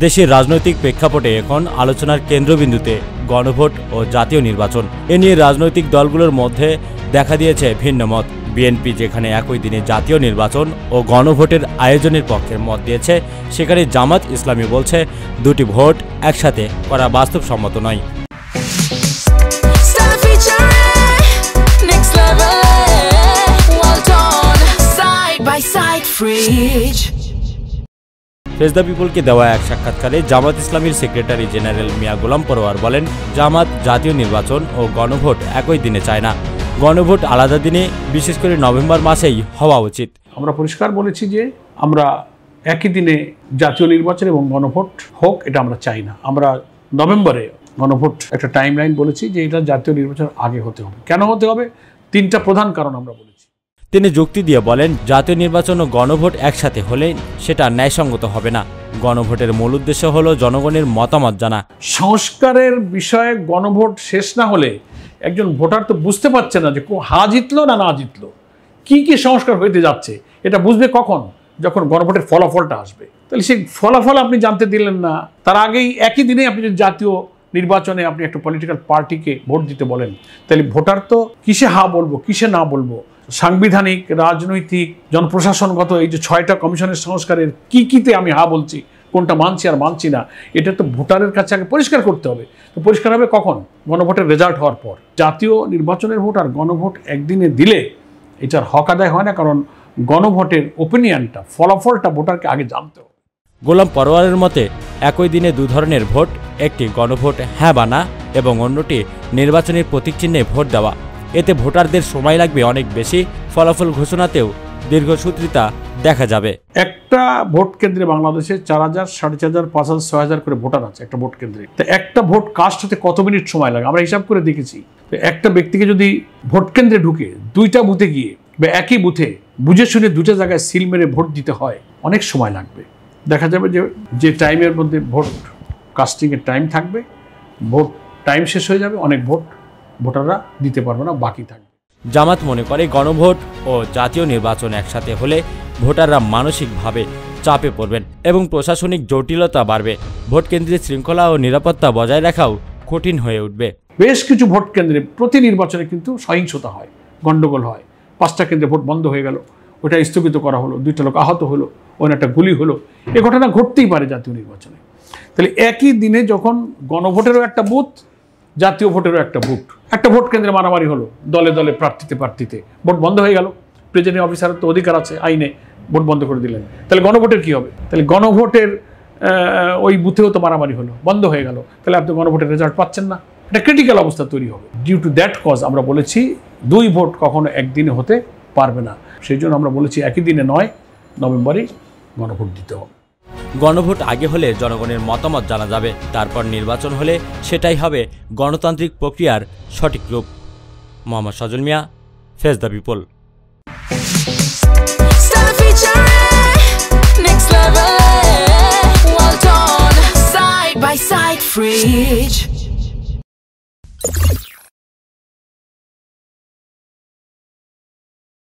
দেশের রাজনৈতিক প্রেক্ষাপটে এখন আলোচনার কেন্দ্রবিন্দুতে গণভোট ও জাতীয় নির্বাচন। এ নিয়ে রাজনৈতিক দলগুলোর মধ্যে দেখা দিয়েছে ভিন্ন মত। বিএনপি যেখানে একই দিনে জাতীয় নির্বাচন ও গণভোটের আয়োজনের পক্ষে মত দিয়েছে, সেখানে জামাত ইসলামী বলছে দুটি ভোট একসাথে করা বাস্তবসম্মত নয়। ফেজ দ্য পিপলকে দেওয়া এক সাক্ষাৎকারে জামাত ইসলামীর সেক্রেটারি জেনারেল মিয়া গোলাম পরোয়ার বলেন, জামাত জাতীয় নির্বাচন ও গণভোট একই দিনে চায় না। গণভোট আলাদা দিনে, বিশেষ করে নভেম্বর মাসেই হওয়া উচিত। আমরা পরিষ্কার বলেছি যে আমরা একই দিনে জাতীয় নির্বাচন এবং গণভোট হোক, এটা আমরা চাই না। আমরা নভেম্বরে গণভোট একটা টাইম লাইন বলেছি যে এটা জাতীয় নির্বাচন আগে হতে হবে। কেন হতে হবে? তিনটা প্রধান কারণ আমরা বলেছি। তিনি যুক্তি দিয়ে বলেন, জাতীয় নির্বাচন ও গণভোট একসাথে হলে সেটা ন্যায়সঙ্গত হবে না। গণভোটের মূল উদ্দেশ্য হলো জনগণের মতামত জানা। সংস্কারের বিষয়ে গণভোট শেষ না হলে একজন ভোটার তো বুঝতে পারছে না যে হা জিতলো না না জিতলো, কি কি সংস্কার হইতে যাচ্ছে। এটা বুঝবে কখন? যখন গণভোটের ফলাফলটা আসবে। তাহলে সেই ফলাফল আপনি জানতে দিলেন না, তার আগেই একই দিনে আপনি যদি জাতীয় নির্বাচনে আপনি একটা পলিটিক্যাল পার্টিকে ভোট দিতে বলেন, তাহলে ভোটার তো কিসে হা বলবো, কিসে না বলবো? সাংবিধানিক, রাজনৈতিক, জনপ্রশাসনগত এই যে 6টা কমিশনের সংস্কারের কিতে আমি হা বলছি, কোনটা মানছি আর মানছি না, এটা তো ভোটারের কাছে আগে পরিষ্কার করতে হবে। তো পরিষ্কার হবে কখন? গণভোটের রেজাল্ট হওয়ার পর। জাতীয় নির্বাচনের ভোট আর গণভোট একদিনে দিলে এটার হক আদায় হয় না, কারণ গণভোটের ওপিনিয়নটা, ফলাফলটা ভোটারকে আগে জানতে হবে। গোলাম পরোয়ারের মতে একই দিনে দু ধরনের ভোট, একটি গণভোট হ্যাঁ বা না এবং অন্যটি নির্বাচনের প্রতীক চিহ্নে ভোট দেওয়া। এতে ভোটারদের সময় লাগবে অনেক বেশি, ফলাফল ঘোষণাতেও দীর্ঘসূত্রিতা দেখা যাবে। একটা ভোট কেন্দ্রে বাংলাদেশে 4000, 4500, 5000, 6000 করে ভোটার আছে একটা ভোট কেন্দ্রে। তো একটা ভোট কাস্ট হতে কত মিনিট সময় লাগে আমরা হিসাব করে দেখেছি। একটা ব্যক্তিকে যদি ভোট কেন্দ্রে ঢুকে 2টা বুথে গিয়ে বা একই বুথে বুঝে শুনে 2টা জায়গায় সিল মেরে ভোট দিতে হয়, অনেক সময় লাগবে। দেখা যাবে যে টাইমের মধ্যে ভোট কাস্টিংয়ের টাইম থাকবে, ভোট টাইম শেষ হয়ে যাবে, অনেক ভোটাররা দিতে পারবে না, বাকি থাকবে। জামাত মনে করে গণভোট ও জাতীয় নির্বাচন একসাথে হলে ভোটাররা মানসিকভাবে চাপে পড়বেন এবং প্রশাসনিক জটিলতা বাড়বে। ভোট কেন্দ্রের শৃঙ্খলা ও নিরাপত্তা বজায় রাখাও কঠিন হয়ে উঠবে। বেশ কিছু ভোট কেন্দ্রে প্রতি নির্বাচনে কিন্তু সহিংসতা হয়, গণ্ডগোল হয়। 5টা কেন্দ্রে ভোট বন্ধ হয়ে গেল, ওটা স্থগিত করা হলো, 2টা লোক আহত হলো, ওখানে একটা গুলি হলো। এ ঘটনা ঘটতেই পারে জাতীয় নির্বাচনে। তাহলে একই দিনে যখন গণভোটেরও একটা বুথ, জাতীয় ভোটেরও একটা বুথ, একটা ভোট কেন্দ্রে মারামারি হলো, দলে দলে প্রার্থীতে ভোট বন্ধ হয়ে গেল। প্রিজাইডিং অফিসারের তো অধিকার আছে আইনে, ভোট বন্ধ করে দিলেন। তাহলে গণভোটের কি হবে? তাহলে গণভোটের ওই বুথেও তো মারামারি হলো, বন্ধ হয়ে গেল, তাহলে আপনি গণভোটের রেজাল্ট পাচ্ছেন না। এটা ক্রিটিক্যাল অবস্থা তৈরি হবে। ডিউ টু দ্যাট কজ আমরা বলেছি 2 ভোট কখনো একদিনে হতে পারবে না। সেই জন্য আমরা বলেছি একই দিনে নয়, নভেম্বরেই গণভোট দিতে হবে। গণভোট আগে হলে জনগণের মতামত জানা যাবে, তারপর নির্বাচন হলে সেটাই হবে গণতান্ত্রিক প্রক্রিয়ার সঠিক রূপ। Mohammad Sajal Miah, face the people. Side by side fridge.